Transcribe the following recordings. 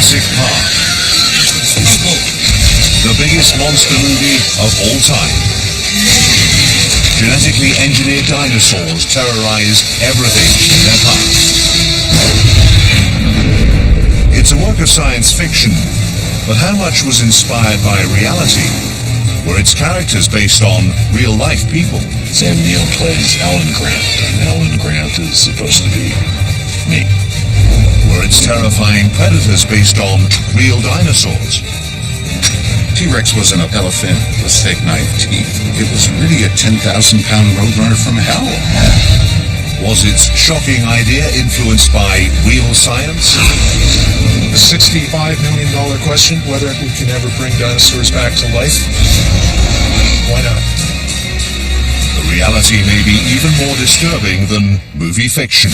Jurassic Park. The biggest monster movie of all time. Genetically engineered dinosaurs terrorize everything in their path. It's a work of science fiction, but how much was inspired by reality? Were its characters based on real-life people? Sam Neill plays Alan Grant, and Alan Grant is supposed to be me. Were its terrifying predators based on real dinosaurs? T-Rex wasn't an elephant with steak knife teeth. It was really a 10,000-pound roadrunner from hell. Was its shocking idea influenced by real science? The $65 million question, whether we can ever bring dinosaurs back to life? Why not? The reality may be even more disturbing than movie fiction.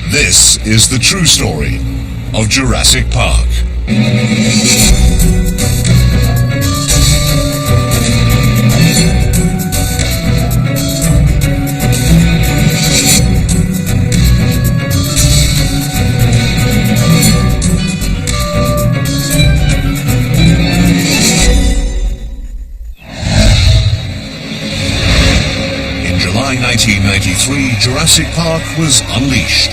This is the true story of Jurassic Park. In July 1993, Jurassic Park was unleashed.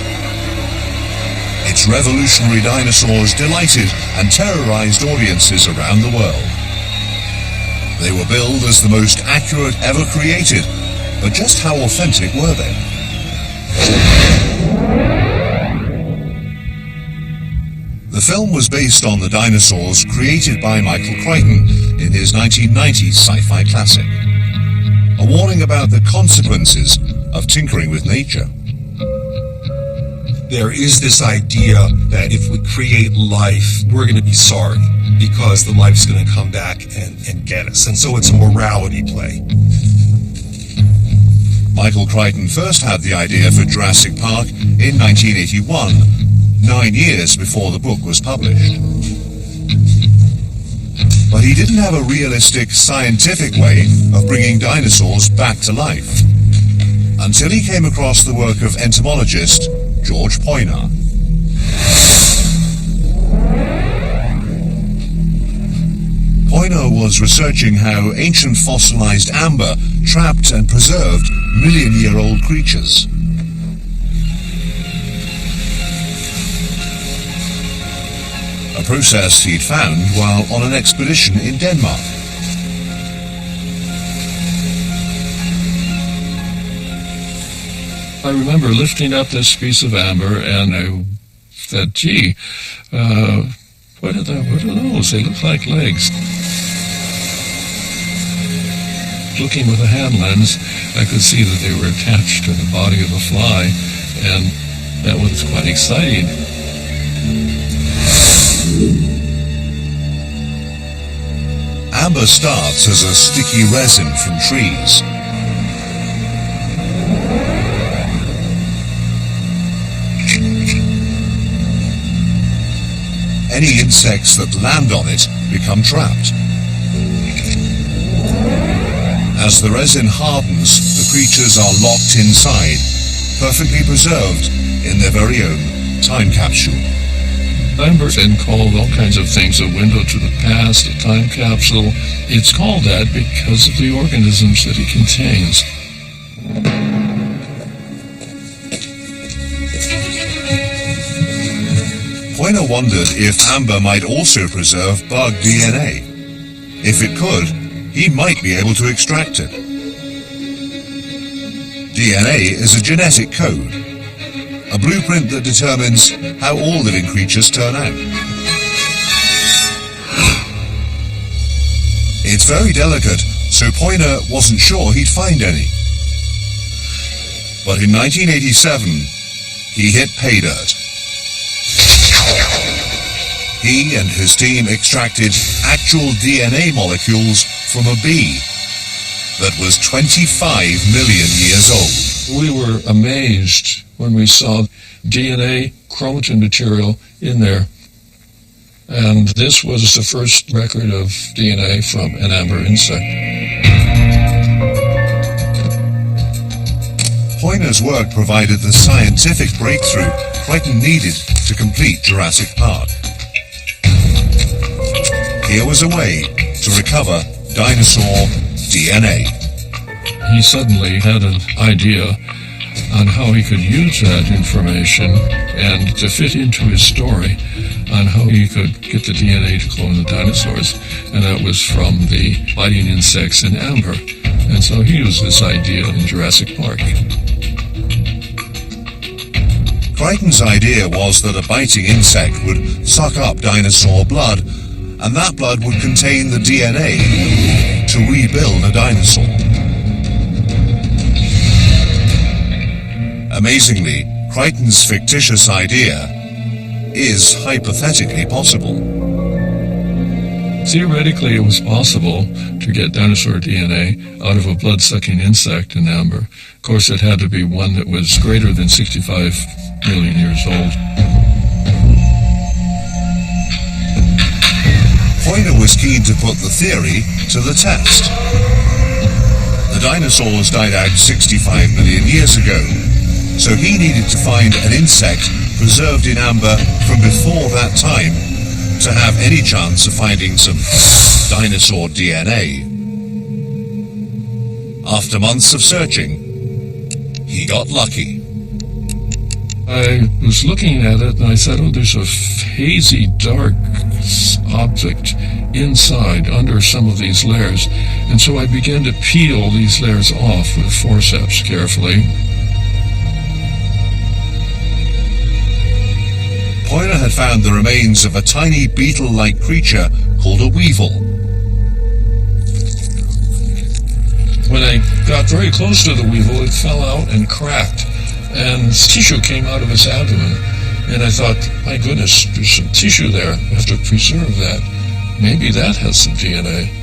Its revolutionary dinosaurs delighted and terrorized audiences around the world. They were billed as the most accurate ever created, but just how authentic were they? The film was based on the dinosaurs created by Michael Crichton in his 1990s sci-fi classic. A warning about the consequences of tinkering with nature. There is this idea that if we create life, we're going to be sorry because the life's going to come back and get us. And so it's a morality play. Michael Crichton first had the idea for Jurassic Park in 1981, 9 years before the book was published. But he didn't have a realistic, scientific way of bringing dinosaurs back to life, until he came across the work of entomologist George Poyner. Poyner was researching how ancient fossilized amber trapped and preserved million-year-old creatures. A process he'd found while on an expedition in Denmark. I remember lifting up this piece of amber, and I said, gee, what are those? They look like legs. Looking with a hand lens, I could see that they were attached to the body of a fly, and that was quite exciting. Amber starts as a sticky resin from trees. Any insects that land on it become trapped. As the resin hardens, the creatures are locked inside, perfectly preserved in their very own time capsule. Amber's been called all kinds of things, a window to the past, a time capsule. It's called that because of the organisms that it contains. Poyner wondered if amber might also preserve bug DNA. If it could, he might be able to extract it. DNA is a genetic code, a blueprint that determines how all living creatures turn out. It's very delicate, so Poyner wasn't sure he'd find any. But in 1987, he hit pay dirt. He and his team extracted actual DNA molecules from a bee that was 25 million years old. We were amazed when we saw DNA chromatin material in there. And this was the first record of DNA from an amber insect. Poyner's work provided the scientific breakthrough Crichton needed to complete Jurassic Park. Here was a way to recover dinosaur DNA. He suddenly had an idea on how he could use that information and to fit into his story on how he could get the DNA to clone the dinosaurs, and that was from the biting insects in amber. And so he used this idea in Jurassic Park. Crichton's idea was that a biting insect would suck up dinosaur blood, and that blood would contain the DNA to rebuild a dinosaur. Amazingly, Crichton's fictitious idea is hypothetically possible. Theoretically, it was possible to get dinosaur DNA out of a blood-sucking insect in amber. Of course, it had to be one that was greater than 65 million years old. Poyner was keen to put the theory to the test. The dinosaurs died out 65 million years ago, so he needed to find an insect preserved in amber from before that time to have any chance of finding some dinosaur DNA. After months of searching, he got lucky. I was looking at it and I said, oh, there's a hazy, dark object inside, under some of these layers. And so I began to peel these layers off with forceps carefully. Poyner had found the remains of a tiny beetle-like creature called a weevil. When I got very close to the weevil, it fell out and cracked, and tissue came out of its abdomen. And I thought, my goodness, there's some tissue there. I have to preserve that. Maybe that has some DNA.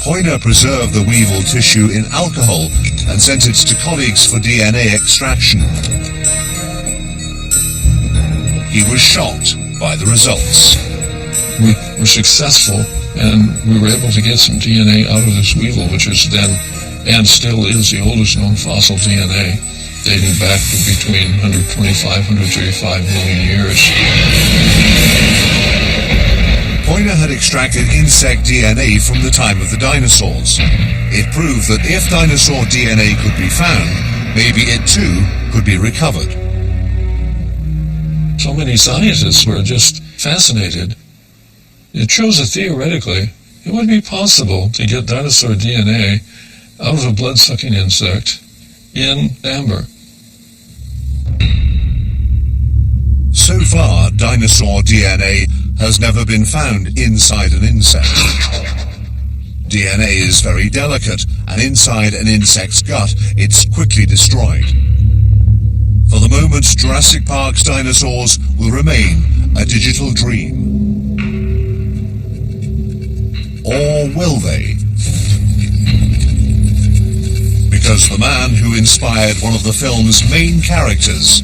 Poyner preserved the weevil tissue in alcohol and sent it to colleagues for DNA extraction. He was shocked by the results. We were successful, and we were able to get some DNA out of this weevil, which is then, and still is, the oldest known fossil DNA, dating back to between 125, 135 million years. Poyner had extracted insect DNA from the time of the dinosaurs. It proved that if dinosaur DNA could be found, maybe it too could be recovered. So many scientists were just fascinated. It shows that theoretically, it would be possible to get dinosaur DNA out of a blood-sucking insect in amber. So far, dinosaur DNA has never been found inside an insect. DNA is very delicate, and inside an insect's gut, it's quickly destroyed. For the moment, Jurassic Park's dinosaurs will remain a digital dream. Or will they? Because the man who inspired one of the film's main characters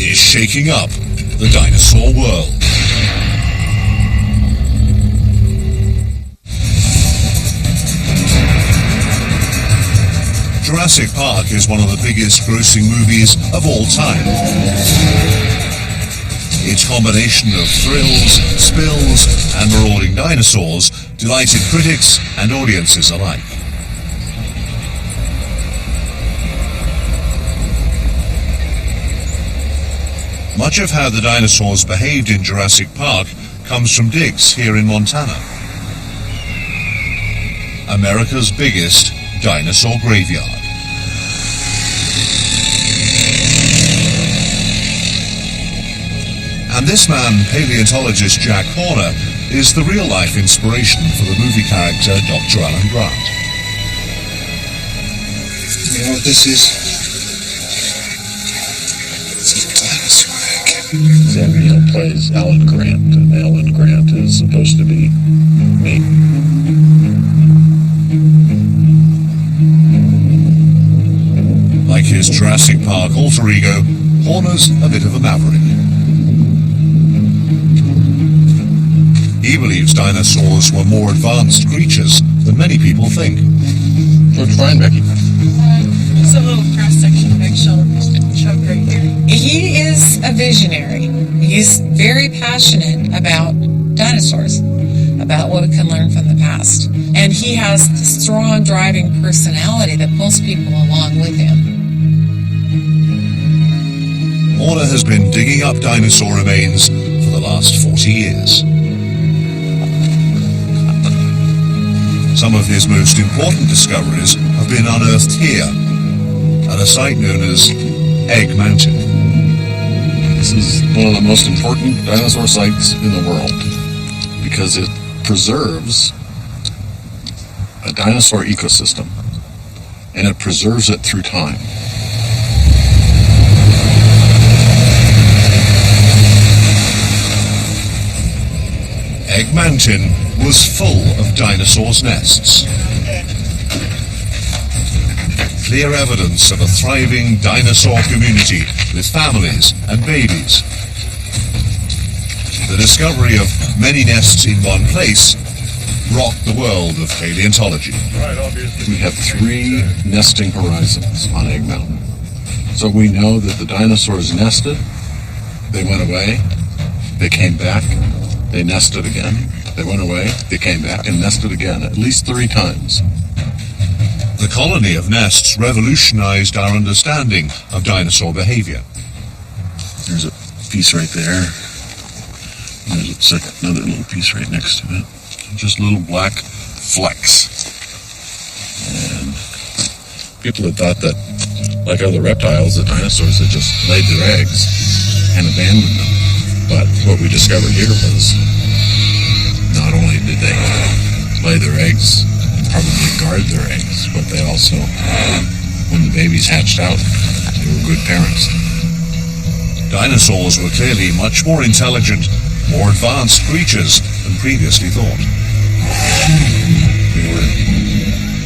is shaking up the dinosaur world. Jurassic Park is one of the biggest grossing movies of all time. Its combination of thrills, spills, and marauding dinosaurs delighted critics and audiences alike. Much of how the dinosaurs behaved in Jurassic Park comes from digs here in Montana. America's biggest dinosaur graveyard. And this man, paleontologist Jack Horner, is the real-life inspiration for the movie character Dr. Alan Grant. You know what this is? It's a dinosaur egg. Samuel plays Alan Grant, and Alan Grant is supposed to be me. Like his Jurassic Park alter ego, Horner's a bit of a maverick. He believes dinosaurs were more advanced creatures than many people think. Looks fine, Becky. It's a little cross-section of eggshell chunk right here. He is a visionary. He's very passionate about dinosaurs, about what we can learn from the past. And he has the strong driving personality that pulls people along with him. Horner has been digging up dinosaur remains for the last 40 years. Some of his most important discoveries have been unearthed here, at a site known as Egg Mountain. This is one of the most important dinosaur sites in the world because it preserves a dinosaur ecosystem, and it preserves it through time. Egg Mountain was full of dinosaurs' nests. Clear evidence of a thriving dinosaur community with families and babies. The discovery of many nests in one place rocked the world of paleontology. We have 3 nesting horizons on Egg Mountain. So we know that the dinosaurs nested, they went away, they came back, they nested again, they went away, they came back and nested again, at least 3 times. The colony of nests revolutionized our understanding of dinosaur behavior. There's a piece right there. There's another little piece right next to it. Just little black flecks. And people had thought that, like other reptiles, the dinosaurs had just laid their eggs and abandoned them. But what we discovered here was not only did they lay their eggs and probably guard their eggs, but they also, when the babies hatched out, they were good parents. Dinosaurs were clearly much more intelligent, more advanced creatures than previously thought.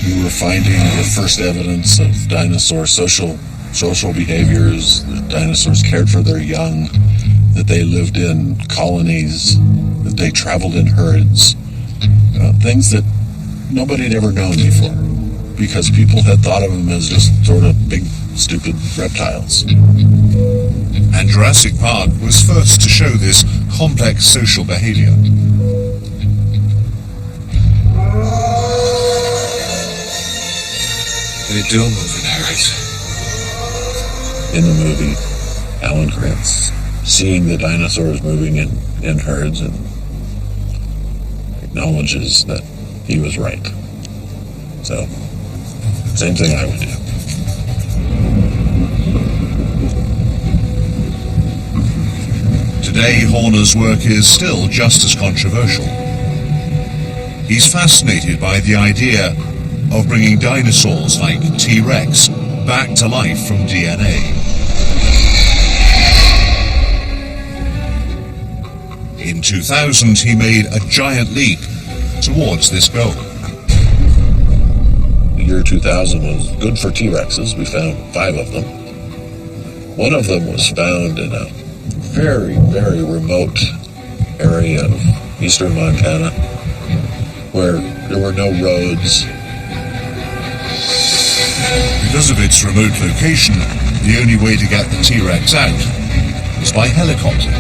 We were finding the first evidence of dinosaur social behaviors, that dinosaurs cared for their young, that they lived in colonies, that they traveled in herds, things that nobody had ever known before, because people had thought of them as just sort of big, stupid reptiles. And Jurassic Park was first to show this complex social behavior. They do move in herds. In the movie, Alan Grant's seeing the dinosaurs moving in herds and acknowledges that he was right. So, same thing I would do. Today, Horner's work is still just as controversial. He's fascinated by the idea of bringing dinosaurs like T-Rex back to life from DNA. In 2000, he made a giant leap towards this goal. The year 2000 was good for T-Rexes. We found 5 of them. One of them was found in a very, very remote area of eastern Montana where there were no roads. Because of its remote location, the only way to get the T-Rex out was by helicopter.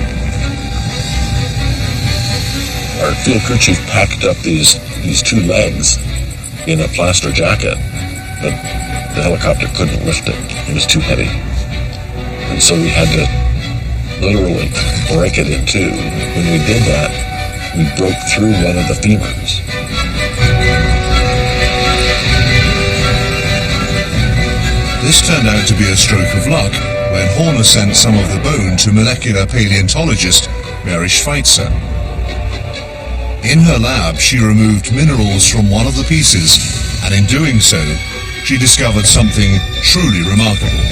Our field crew chief packed up these 2 legs in a plaster jacket, but the helicopter couldn't lift it. It was too heavy. And so we had to literally break it in 2. When we did that, we broke through one of the femurs. This turned out to be a stroke of luck when Horner sent some of the bone to molecular paleontologist Mary Schweitzer. In her lab, she removed minerals from one of the pieces, and in doing so, she discovered something truly remarkable.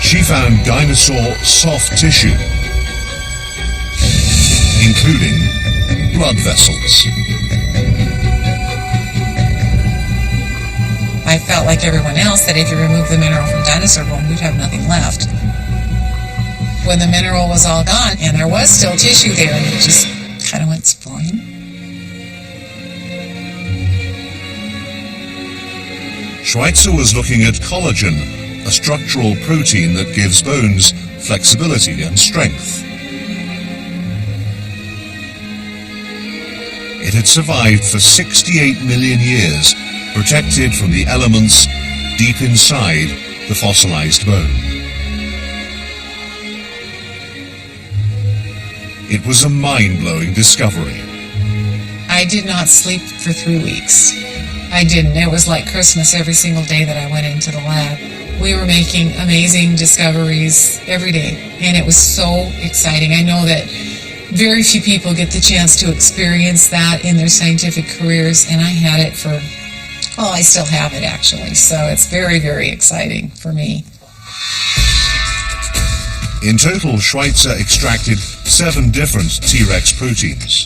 She found dinosaur soft tissue, including blood vessels. I felt like everyone else that if you remove the mineral from dinosaur bone, you'd have nothing left. When the mineral was all gone, and there was still tissue there, and it just kind of went sprawling. Schweitzer was looking at collagen, a structural protein that gives bones flexibility and strength. It had survived for 68 million years, protected from the elements deep inside the fossilized bone. It was a mind-blowing discovery. I did not sleep for 3 weeks. I didn't. It was like Christmas every single day that I went into the lab. We were making amazing discoveries every day, and it was so exciting. I know that very few people get the chance to experience that in their scientific careers, and I had it for, well, I still have it actually, so it's very, very exciting for me. In total, Schweitzer extracted 7 different T-Rex proteins.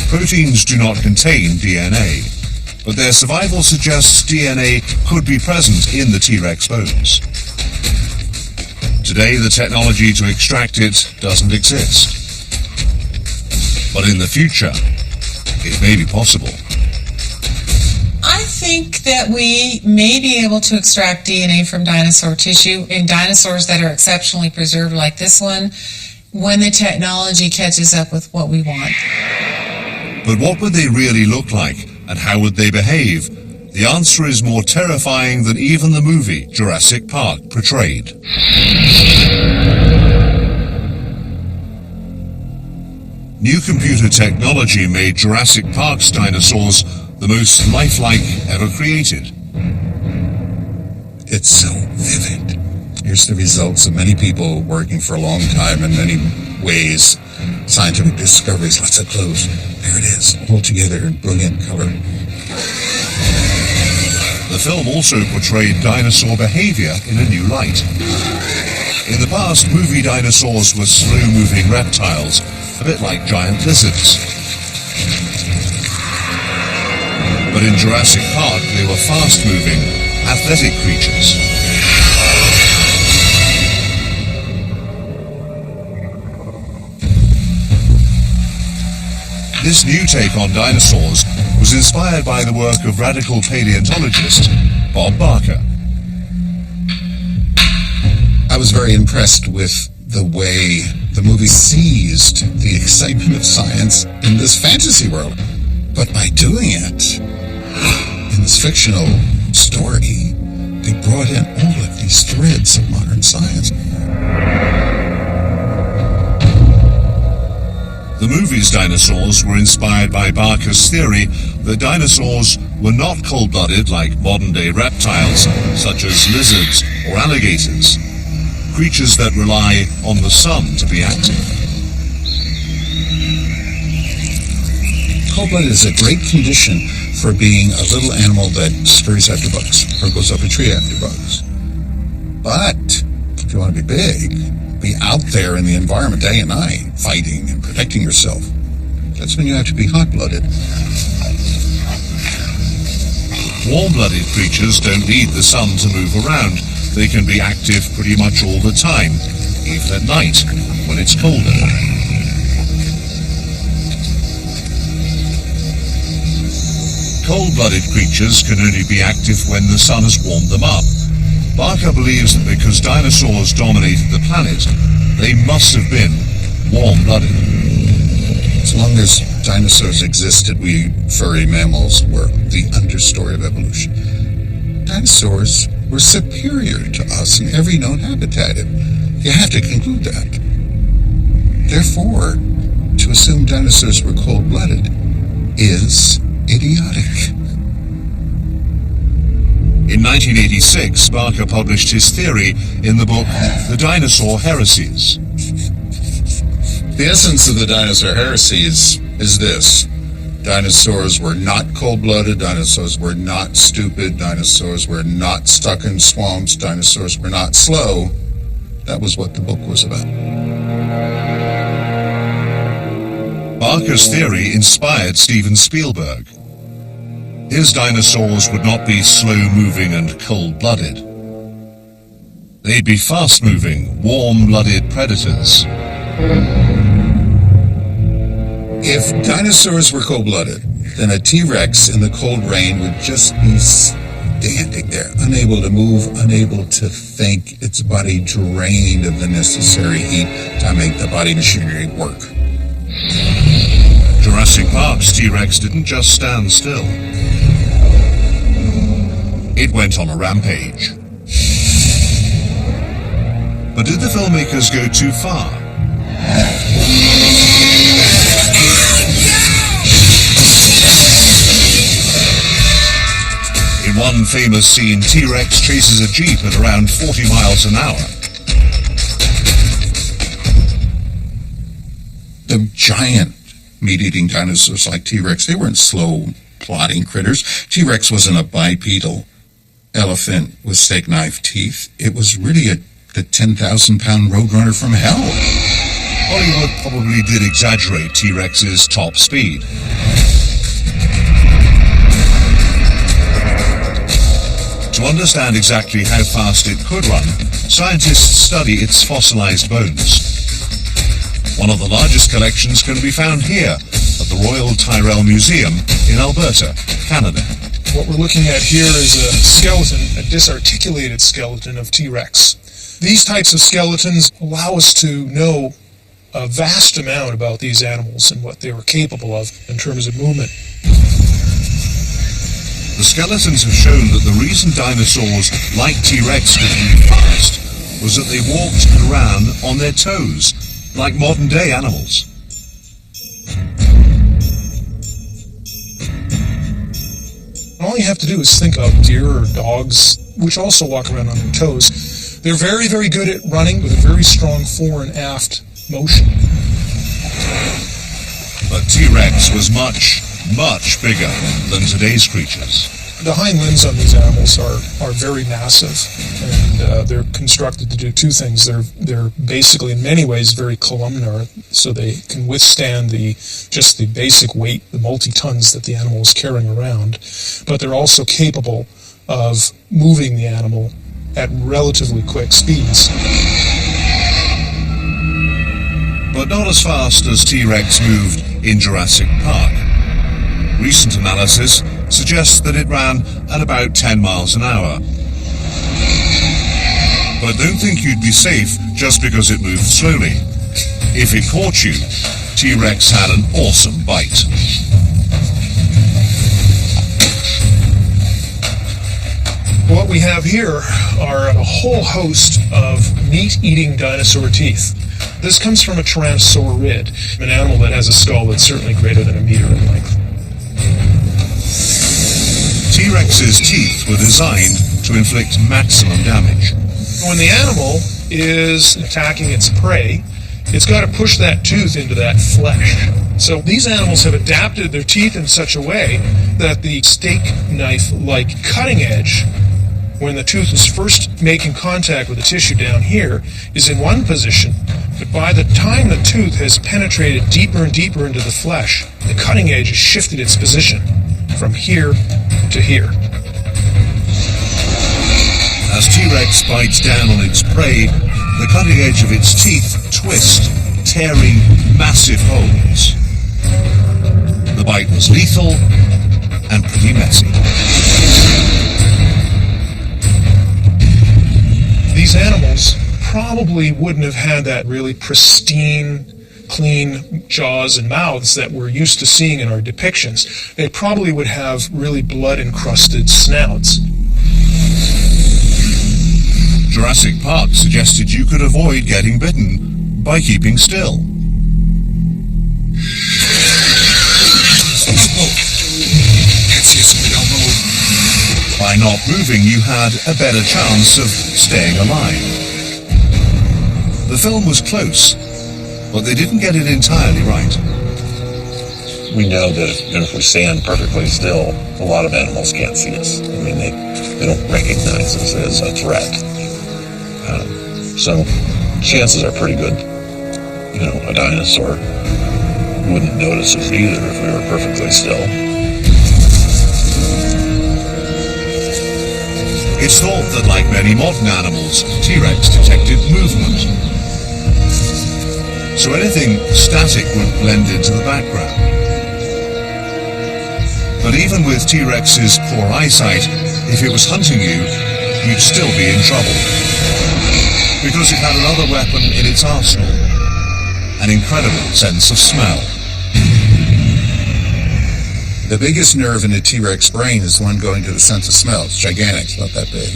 Proteins do not contain DNA, but their survival suggests DNA could be present in the T-Rex bones. Today, the technology to extract it doesn't exist. But in the future, it may be possible. I think that we may be able to extract DNA from dinosaur tissue in dinosaurs that are exceptionally preserved like this one when the technology catches up with what we want. But what would they really look like, and how would they behave? The answer is more terrifying than even the movie Jurassic Park portrayed. New computer technology made Jurassic Park's dinosaurs the most lifelike ever created. It's so vivid. Here's the results of many people working for a long time in many ways. Scientific discoveries, lots of clues. There it is, all together in brilliant color. The film also portrayed dinosaur behavior in a new light. In the past, movie dinosaurs were slow-moving reptiles, a bit like giant lizards. But in Jurassic Park, they were fast-moving, athletic creatures. This new take on dinosaurs was inspired by the work of radical paleontologist Bob Barker. I was very impressed with the way the movie seized the excitement of science in this fantasy world. But by doing it in this fictional story, they brought in all of these threads of modern science. The movie's dinosaurs were inspired by Barker's theory that dinosaurs were not cold-blooded like modern-day reptiles, such as lizards or alligators, creatures that rely on the sun to be active. Cold-blooded is a great condition for being a little animal that scurries after bugs or goes up a tree after bugs. But if you want to be big, be out there in the environment day and night, fighting and protecting yourself. That's when you have to be hot-blooded. Warm-blooded creatures don't need the sun to move around. They can be active pretty much all the time, even at night, when it's colder. Cold-blooded creatures can only be active when the sun has warmed them up. Barker believes that because dinosaurs dominated the planet, they must have been warm-blooded. As long as dinosaurs existed, we furry mammals were the understory of evolution. Dinosaurs were superior to us in every known habitat. You have to conclude that. Therefore, to assume dinosaurs were cold-blooded is idiotic. In 1986, Barker published his theory in the book The Dinosaur Heresies. The essence of the dinosaur heresies is this. Dinosaurs were not cold-blooded, dinosaurs were not stupid, dinosaurs were not stuck in swamps, dinosaurs were not slow. That was what the book was about. Barker's theory inspired Steven Spielberg. His dinosaurs would not be slow-moving and cold-blooded. They'd be fast-moving, warm-blooded predators. If dinosaurs were cold-blooded, then a T-Rex in the cold rain would just be pedantic there, unable to move, unable to think, its body drained of the necessary heat to make the body machinery work. Jurassic Park's T-Rex didn't just stand still. It went on a rampage. But did the filmmakers go too far? In one famous scene, T-Rex chases a Jeep at around 40 miles an hour. The giant meat-eating dinosaurs like T-Rex, they weren't slow, plodding critters. T-Rex wasn't a bipedal elephant with steak knife teeth. It was really the 10,000-pound roadrunner from hell. Hollywood probably did exaggerate T-Rex's top speed. To understand exactly how fast it could run, scientists study its fossilized bones. One of the largest collections can be found here at the Royal Tyrrell Museum in Alberta, Canada. What we're looking at here is a skeleton, a disarticulated skeleton of T-Rex. These types of skeletons allow us to know a vast amount about these animals and what they were capable of in terms of movement. The skeletons have shown that the reason dinosaurs like T-Rex could move fast was that they walked and ran on their toes, like modern-day animals. All you have to do is think of deer or dogs, which also walk around on their toes. They're very, very good at running with a very strong fore and aft motion. But T-Rex was much, much bigger than today's creatures. The hind limbs on these animals are very massive, and they're constructed to do two things. They're basically, in many ways, very columnar, so they can withstand the basic weight, the multi-tons that the animal is carrying around. But they're also capable of moving the animal at relatively quick speeds. But not as fast as T-Rex moved in Jurassic Park. Recent analysis suggests that it ran at about 10 miles an hour. But don't think you'd be safe just because it moved slowly. If it caught you, T-Rex had an awesome bite. What we have here are a whole host of meat-eating dinosaur teeth. This comes from a tyrannosaurid, an animal that has a skull that's certainly greater than a meter in length. T-Rex's teeth were designed to inflict maximum damage. When the animal is attacking its prey, it's got to push that tooth into that flesh. So these animals have adapted their teeth in such a way that the steak knife-like cutting edge, when the tooth is first making contact with the tissue down here, is in one position, but by the time the tooth has penetrated deeper and deeper into the flesh, the cutting edge has shifted its position from here to here. As T-Rex bites down on its prey, the cutting edge of its teeth twist, tearing massive holes. The bite was lethal and pretty messy. These animals probably wouldn't have had that really pristine, clean jaws and mouths that we're used to seeing in our depictions. They probably would have really blood-encrusted snouts. Jurassic Park suggested you could avoid getting bitten by keeping still. By not moving, you had a better chance of staying alive. The film was close, but they didn't get it entirely right. We know that if we stand perfectly still, a lot of animals can't see us. I mean, they don't recognize us as a threat. So chances are pretty good, a dinosaur wouldn't notice us either if we were perfectly still. It's thought that, like many modern animals, T-Rex detected movement. So anything static would blend into the background. But even with T-Rex's poor eyesight, if it was hunting you, you'd still be in trouble. Because it had another weapon in its arsenal, an incredible sense of smell. The biggest nerve in a T-Rex brain is the one going to the sense of smell. It's gigantic, it's not that big,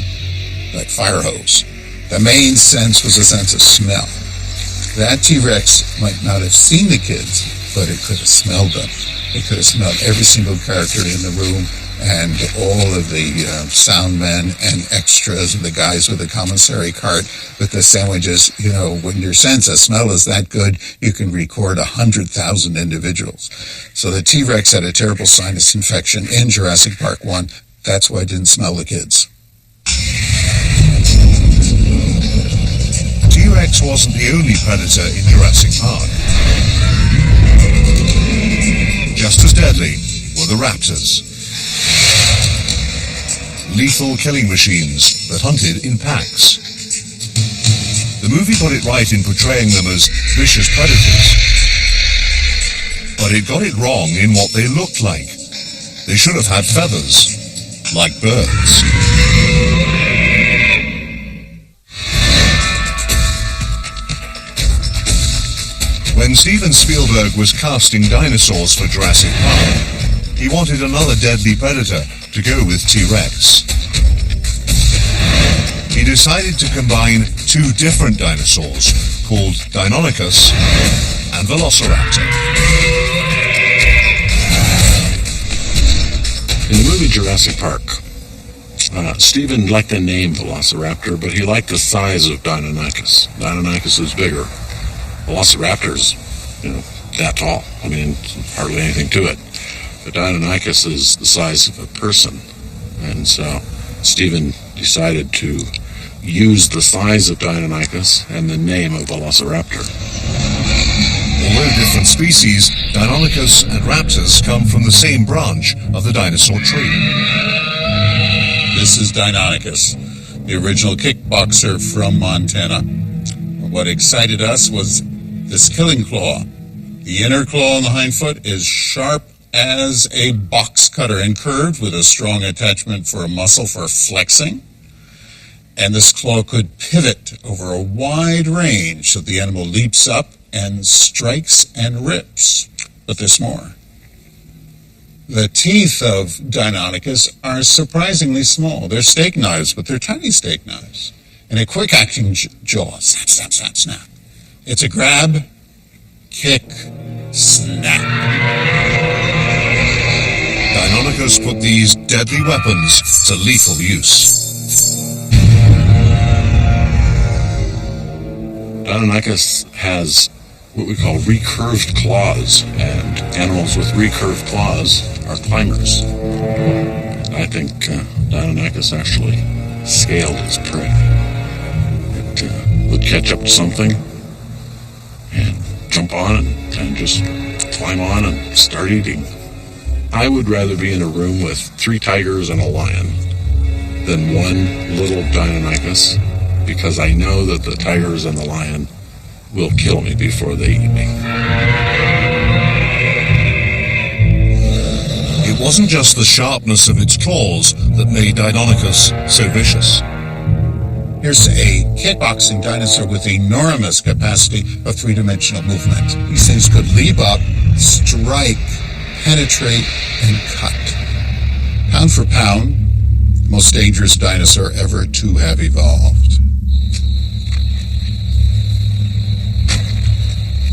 like fire hose. The main sense was a sense of smell. That T-Rex might not have seen the kids, but it could have smelled them. It could have smelled every single character in the room and all of the sound men and extras and the guys with the commissary cart with the sandwiches. You know, when your sense of smell is that good, you can record 100,000 individuals. So the T-Rex had a terrible sinus infection in Jurassic Park 1. That's why it didn't smell the kids. T-Rex wasn't the only predator in Jurassic Park. Just as deadly were the raptors. Lethal killing machines that hunted in packs. The movie got it right in portraying them as vicious predators. But it got it wrong in what they looked like. They should have had feathers, like birds. When Steven Spielberg was casting dinosaurs for Jurassic Park, he wanted another deadly predator to go with T-Rex. He decided to combine two different dinosaurs called Deinonychus and Velociraptor. In the movie Jurassic Park, Steven liked the name Velociraptor, but he liked the size of Deinonychus. Deinonychus is bigger. Velociraptor's, that tall. I mean, hardly anything to it. But Deinonychus is the size of a person. And so Steven decided to use the size of Deinonychus and the name of Velociraptor. Although different species, Deinonychus and raptors come from the same branch of the dinosaur tree. This is Deinonychus, the original kickboxer from Montana. What excited us was this killing claw. The inner claw on the hind foot is sharp as a box cutter and curved with a strong attachment for a muscle for flexing. And this claw could pivot over a wide range so the animal leaps up and strikes and rips. But there's more. The teeth of Deinonychus are surprisingly small. They're steak knives, but they're tiny steak knives. And a quick-acting jaw. Snap, snap, snap, snap. It's a grab, kick, snap. Deinonychus put these deadly weapons to lethal use. Deinonychus has what we call recurved claws, and animals with recurved claws are climbers. I think Deinonychus actually scaled his prey. It would catch up to something and jump on it and just climb on and start eating. I would rather be in a room with 3 tigers and a lion than one little Deinonychus, because I know that the tigers and the lion will kill me before they eat me. It wasn't just the sharpness of its claws that made Deinonychus so vicious. Here's a kickboxing dinosaur with enormous capacity of 3-dimensional movement. These things could leap up, strike, penetrate, and cut. Pound for pound, the most dangerous dinosaur ever to have evolved.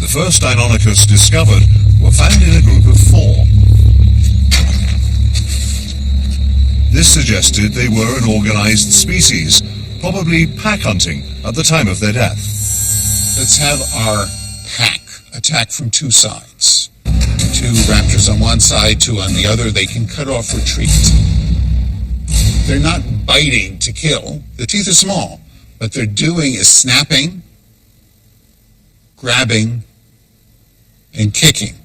The first Deinonychus discovered were found in a group of 4. This suggested they were an organized species, probably pack hunting at the time of their death. Let's have our pack attack from 2 sides. 2 raptors on one side, 2 on the other. They can cut off retreat. They're not biting to kill. The teeth are small. What they're doing is snapping, grabbing, and kicking.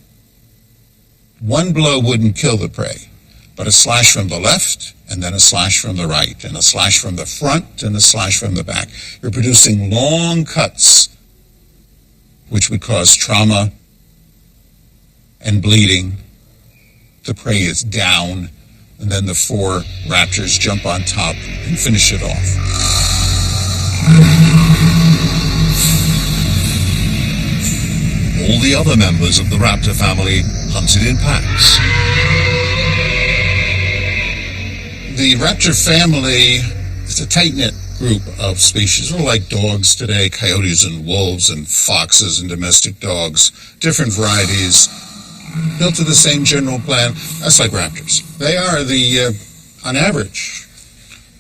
One blow wouldn't kill the prey, but a slash from the left, and then a slash from the right, and a slash from the front, and a slash from the back. You're producing long cuts, which would cause trauma and bleeding. The prey is down, and then the 4 raptors jump on top and finish it off. All the other members of the raptor family hunted in packs. The raptor family is a tight-knit group of species, sort of like dogs today, coyotes and wolves and foxes and domestic dogs, different varieties, built to the same general plan. That's like raptors. They are on average,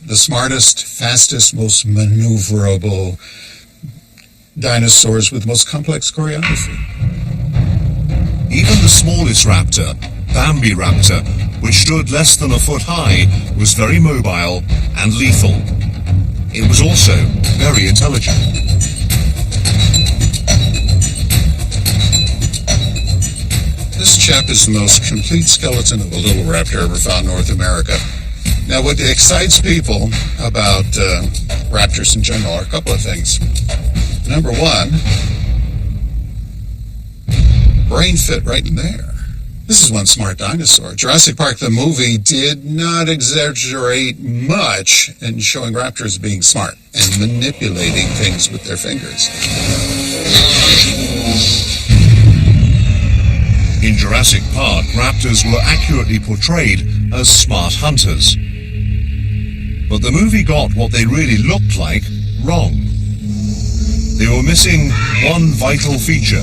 the smartest, fastest, most maneuverable dinosaurs with the most complex choreography. Even the smallest raptor, Bambi raptor, which stood less than a foot high, was very mobile and lethal. It was also very intelligent. This chap is the most complete skeleton of a little raptor ever found in North America. Now, what excites people about raptors in general are a couple of things. Number one, brain fit right in there. This is one smart dinosaur. Jurassic Park, the movie, did not exaggerate much in showing raptors being smart and manipulating things with their fingers. In Jurassic Park, raptors were accurately portrayed as smart hunters. But the movie got what they really looked like wrong. They were missing one vital feature,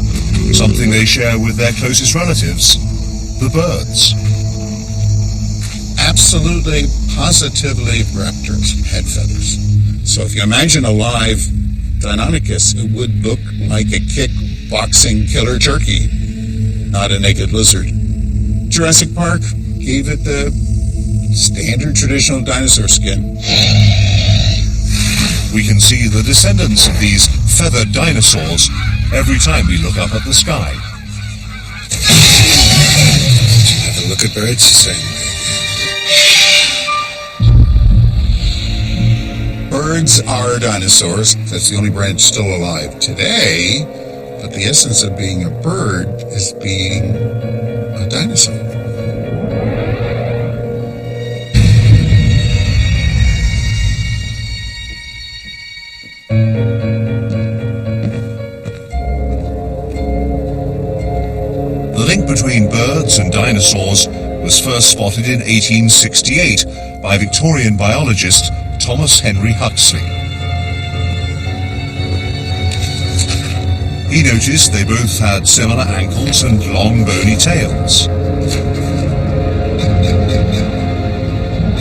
something they share with their closest relatives, the birds. Absolutely, positively, raptors had feathers. So if you imagine a live Deinonychus, it would look like a kickboxing killer turkey, not a naked lizard. Jurassic Park gave it the standard traditional dinosaur skin. We can see the descendants of these feathered dinosaurs every time we look up at the sky. Have a look at birds the same way. Birds are dinosaurs. That's the only branch still alive today. But the essence of being a bird is being a dinosaur. The link between birds and dinosaurs was first spotted in 1868 by Victorian biologist Thomas Henry Huxley. He noticed they both had similar ankles and long bony tails.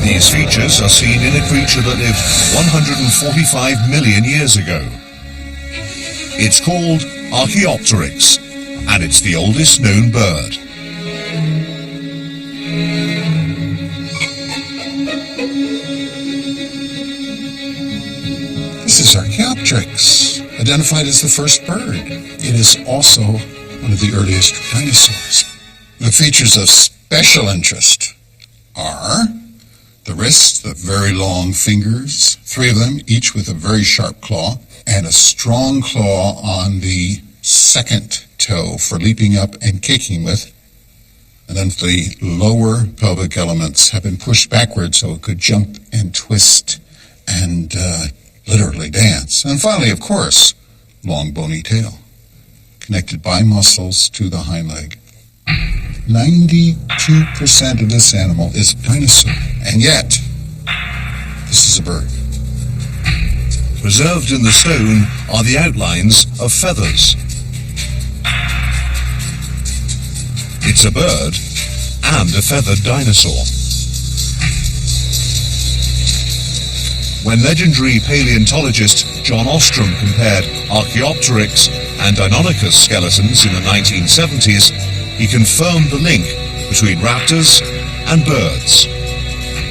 These features are seen in a creature that lived 145 million years ago. It's called Archaeopteryx, and it's the oldest known bird. This is Archaeopteryx, identified as the first bird. It is also one of the earliest dinosaurs. The features of special interest are the wrists, the very long fingers, 3 of them, each with a very sharp claw, and a strong claw on the second toe for leaping up and kicking with. And then the lower pelvic elements have been pushed backwards so it could jump and twist and literally dance. And finally, of course, long bony tail, connected by muscles to the hind leg. 92% of this animal is a dinosaur, and yet, this is a bird. Preserved in the stone are the outlines of feathers. It's a bird and a feathered dinosaur. When legendary paleontologist John Ostrom compared Archaeopteryx and Deinonychus skeletons in the 1970s, he confirmed the link between raptors and birds.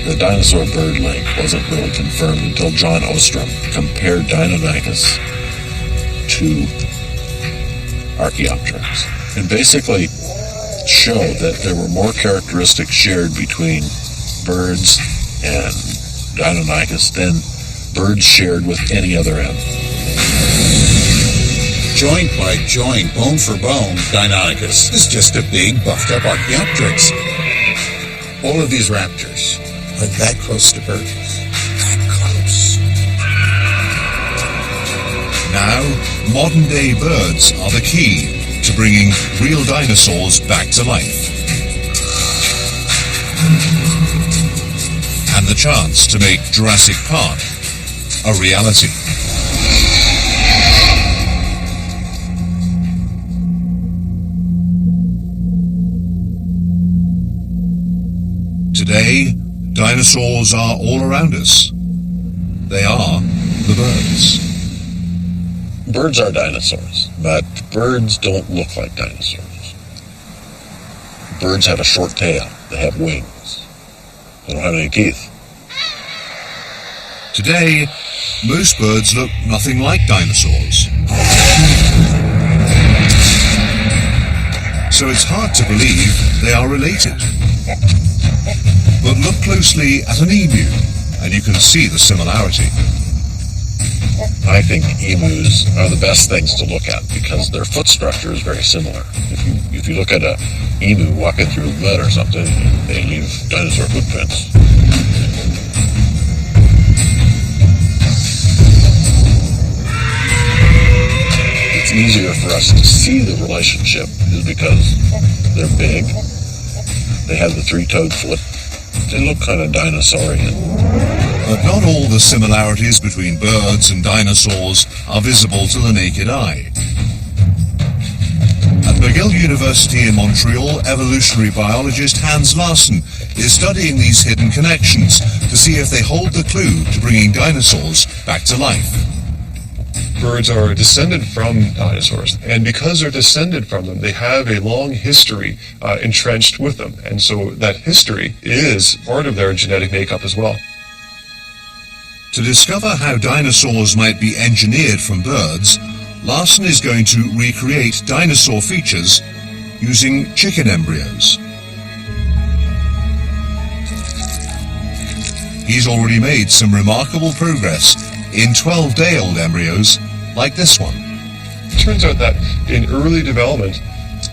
The dinosaur-bird link wasn't really confirmed until John Ostrom compared Deinonychus to Archaeopteryx, and basically showed that there were more characteristics shared between birds and Deinonychus than birds shared with any other animal. Joint by joint, bone for bone, Deinonychus is just a big, buffed-up Archaeopteryx. All of these raptors are that close to birds. That close. Now, modern-day birds are the key to bringing real dinosaurs back to life. And the chance to make Jurassic Park a reality. Today, dinosaurs are all around us. They are the birds. Birds are dinosaurs, but birds don't look like dinosaurs. Birds have a short tail. They have wings. They don't have any teeth. Today, most birds look nothing like dinosaurs. So it's hard to believe they are related. But look closely at an emu, and you can see the similarity. I think emus are the best things to look at because their foot structure is very similar. If you look at an emu walking through mud or something, they leave dinosaur footprints. It's easier for us to see the relationship is because they're big. They have the three-toed foot. They look kind of dinosaurian. But not all the similarities between birds and dinosaurs are visible to the naked eye. At McGill University in Montreal, evolutionary biologist Hans Larsen is studying these hidden connections to see if they hold the clue to bringing dinosaurs back to life. Birds are descended from dinosaurs, and because they're descended from them, they have a long history entrenched with them, and so that history is part of their genetic makeup as well. To discover how dinosaurs might be engineered from birds, Larsen is going to recreate dinosaur features using chicken embryos. He's already made some remarkable progress in 12-day-old embryos like this one. It turns out that in early development,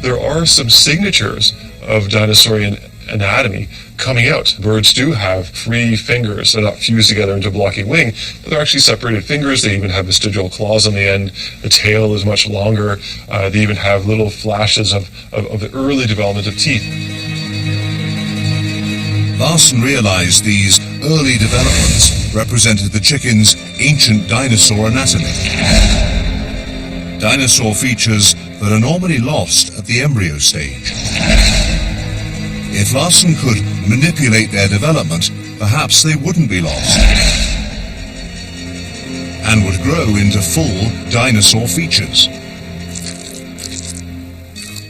there are some signatures of dinosaurian anatomy coming out. Birds do have free fingers. They're not fused together into a blocky wing, but they're actually separated fingers. They even have vestigial claws on the end. The tail is much longer. They even have little flashes of the early development of teeth. Larsen realized these early developments represented the chicken's ancient dinosaur anatomy. Dinosaur features that are normally lost at the embryo stage. If Larsen could manipulate their development, perhaps they wouldn't be lost and would grow into full dinosaur features.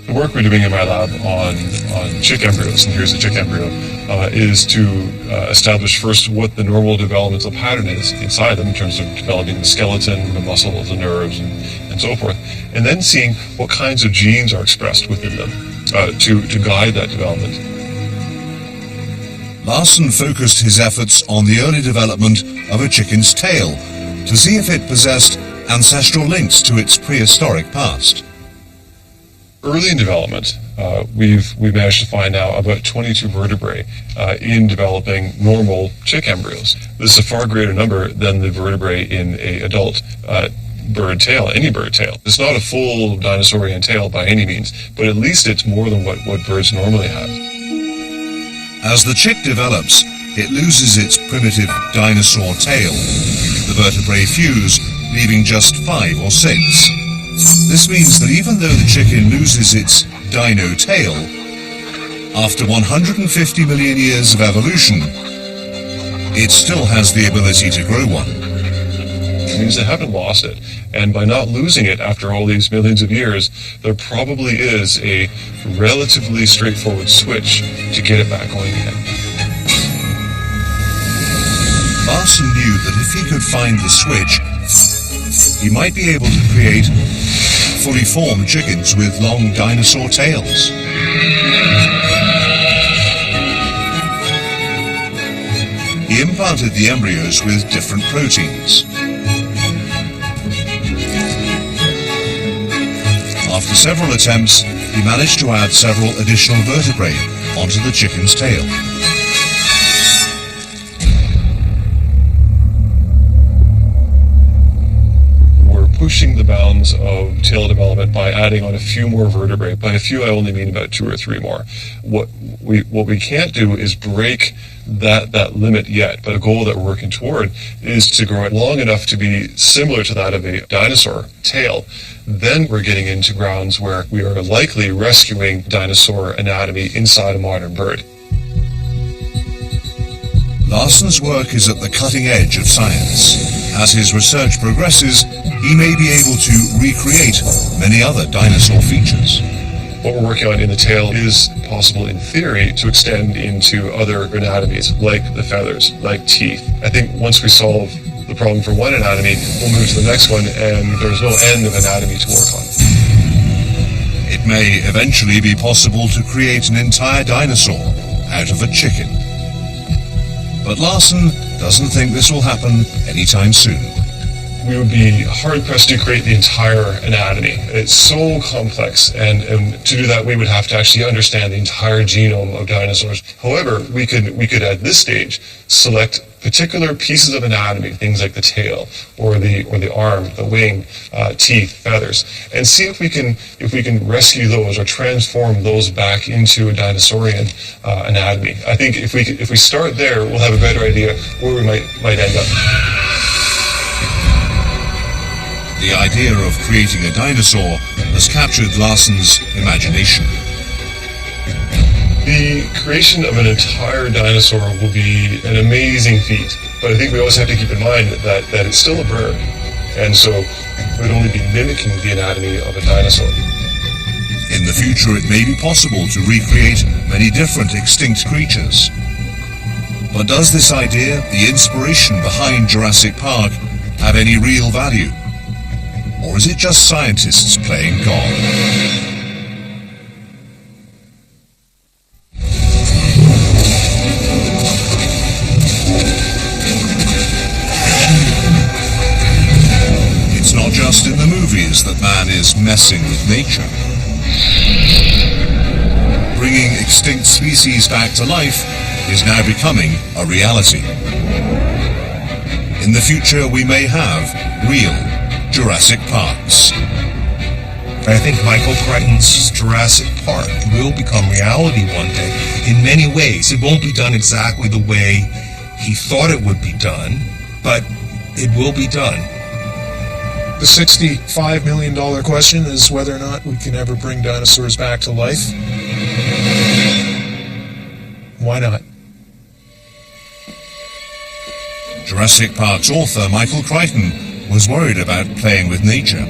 The work we're doing in my lab on chick embryos, and here's a chick embryo, is to establish first what the normal developmental pattern is inside them in terms of developing the skeleton, the muscles, the nerves, and so forth, and then seeing what kinds of genes are expressed within them to guide that development. Larsen focused his efforts on the early development of a chicken's tail to see if it possessed ancestral links to its prehistoric past. Early in development, we've managed to find now about 22 vertebrae in developing normal chick embryos. This is a far greater number than the vertebrae in an adult bird tail, any bird tail. It's not a full dinosaurian tail by any means, but at least it's more than what birds normally have. As the chick develops, it loses its primitive dinosaur tail. The vertebrae fuse, leaving just 5 or 6. This means that even though the chicken loses its dino tail, after 150 million years of evolution, it still has the ability to grow one. It means they haven't lost it, and by not losing it after all these millions of years, there probably is a relatively straightforward switch to get it back going again. Larsen knew that if he could find the switch, he might be able to create fully formed chickens with long dinosaur tails. He implanted the embryos with different proteins. After several attempts, he managed to add several additional vertebrae onto the chicken's tail. Pushing the bounds of tail development by adding on a few more vertebrae. By a few, I only mean about 2 or 3 more. What we can't do is break that limit yet, but a goal that we're working toward is to grow it long enough to be similar to that of a dinosaur tail. Then we're getting into grounds where we are likely rescuing dinosaur anatomy inside a modern bird. Larson's work is at the cutting edge of science. As his research progresses, he may be able to recreate many other dinosaur features. What we're working on in the tail is possible in theory to extend into other anatomies, like the feathers, like teeth. I think once we solve the problem for one anatomy, we'll move to the next one, and there's no end of anatomy to work on. It may eventually be possible to create an entire dinosaur out of a chicken. But Larson doesn't think this will happen anytime soon. We would be hard-pressed to create the entire anatomy. It's so complex, and to do that we would have to actually understand the entire genome of dinosaurs. However, we could at this stage select particular pieces of anatomy, things like the tail or the arm, the wing, teeth, feathers, and see if we can rescue those or transform those back into a dinosaurian anatomy. I think if we start there, we'll have a better idea where we might end up. The idea of creating a dinosaur has captured Larson's imagination. The creation of an entire dinosaur will be an amazing feat, but I think we always have to keep in mind that it's still a bird, and so it would only be mimicking the anatomy of a dinosaur. In the future, it may be possible to recreate many different extinct creatures. But does this idea, the inspiration behind Jurassic Park, have any real value? Or is it just scientists playing God? It's not just in the movies that man is messing with nature. Bringing extinct species back to life is now becoming a reality. In the future, we may have real Jurassic Parks. I think Michael Crichton's Jurassic Park will become reality one day in many ways. It won't be done exactly the way he thought it would be done, but it will be done. The $65 million question is whether or not we can ever bring dinosaurs back to life. Why not? Jurassic Park's author, Michael Crichton, was worried about playing with nature.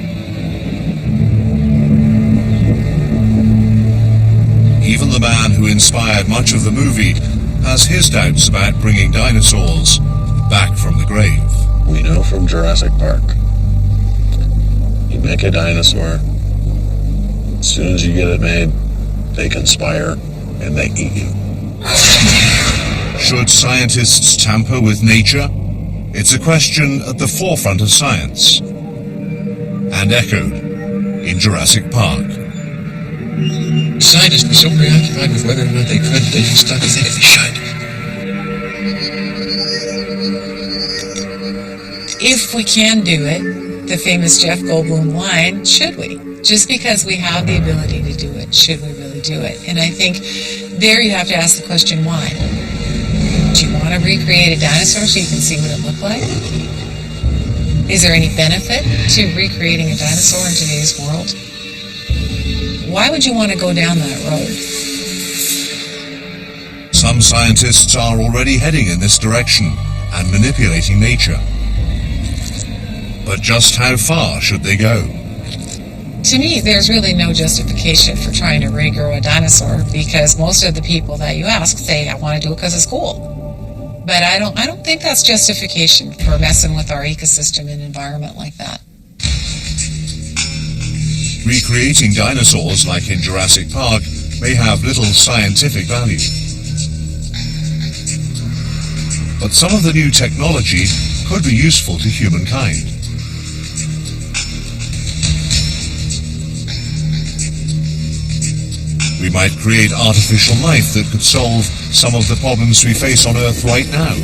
Even the man who inspired much of the movie has his doubts about bringing dinosaurs back from the grave. We know from Jurassic Park, you make a dinosaur, as soon as you get it made, they conspire and they eat you. Should scientists tamper with nature? It's a question at the forefront of science, and echoed in Jurassic Park. Scientists were so preoccupied with whether or not they could, they didn't stop to think if they should. If we can do it, the famous Jeff Goldblum line, should we? Just because we have the ability to do it, should we really do it? And I think there you have to ask the question, why? Do you want to recreate a dinosaur so you can see what it looked like? Is there any benefit to recreating a dinosaur in today's world? Why would you want to go down that road? Some scientists are already heading in this direction and manipulating nature. But just how far should they go? To me, there's really no justification for trying to regrow a dinosaur, because most of the people that you ask say, I want to do it because it's cool. But I don't think that's justification for messing with our ecosystem and environment like that. Recreating dinosaurs, like in Jurassic Park, may have little scientific value. But some of the new technology could be useful to humankind. We might create artificial life that could solve some of the problems we face on Earth right now,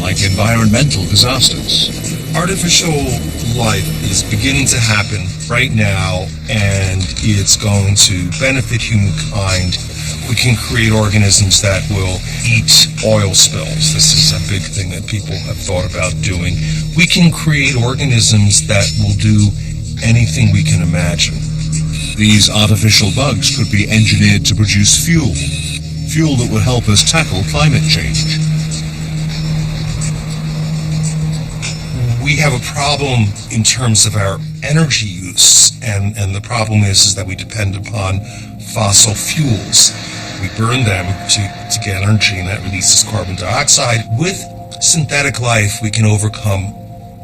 like environmental disasters. Artificial life is beginning to happen right now, and it's going to benefit humankind. We can create organisms that will eat oil spills. This is a big thing that people have thought about doing. We can create organisms that will do anything we can imagine. These artificial bugs could be engineered to produce fuel that would help us tackle climate change. We have a problem in terms of our energy use, and the problem is that we depend upon fossil fuels. We burn them to get energy, and that releases carbon dioxide. With synthetic life, we can overcome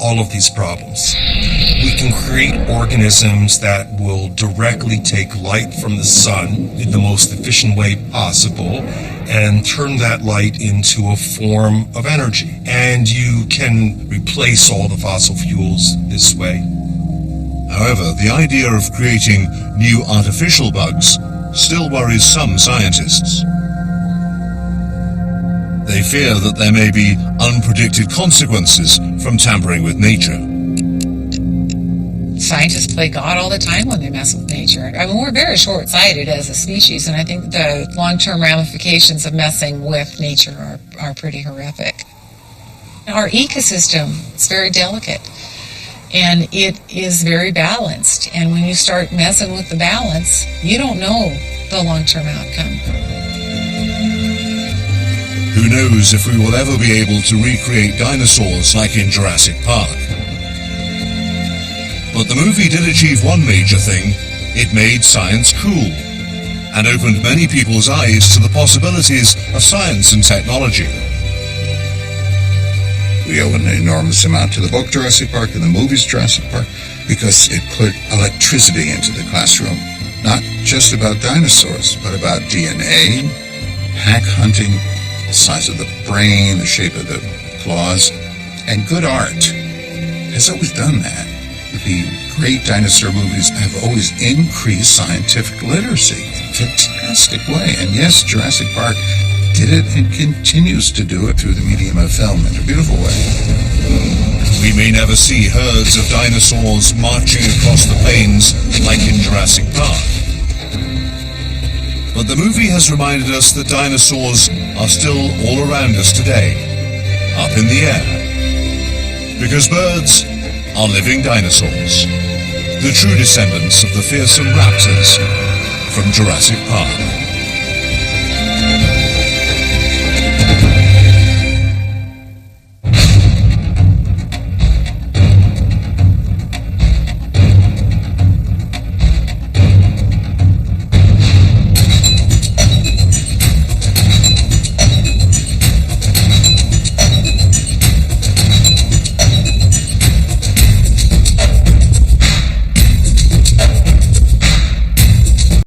all of these problems. We can create organisms that will directly take light from the sun in the most efficient way possible and turn that light into a form of energy. And you can replace all the fossil fuels this way. However, the idea of creating new artificial bugs still worries some scientists. They fear that there may be unpredicted consequences from tampering with nature. Scientists play God all the time when they mess with nature. I mean, we're very short-sighted as a species, and I think the long-term ramifications of messing with nature are pretty horrific. Our ecosystem is very delicate, and it is very balanced. And when you start messing with the balance, you don't know the long-term outcome. Who knows if we will ever be able to recreate dinosaurs like in Jurassic Park. But the movie did achieve one major thing. It made science cool, and opened many people's eyes to the possibilities of science and technology. We owe an enormous amount to the book Jurassic Park and the movies Jurassic Park because it put electricity into the classroom. Not just about dinosaurs, but about DNA, pack hunting, the size of the brain, the shape of the claws, and good art has always done that. The great dinosaur movies have always increased scientific literacy in a fantastic way. And yes, Jurassic Park did it and continues to do it through the medium of film in a beautiful way. We may never see herds of dinosaurs marching across the plains like in Jurassic Park. But the movie has reminded us that dinosaurs are still all around us today, up in the air. Because birds are living dinosaurs, the true descendants of the fearsome raptors from Jurassic Park.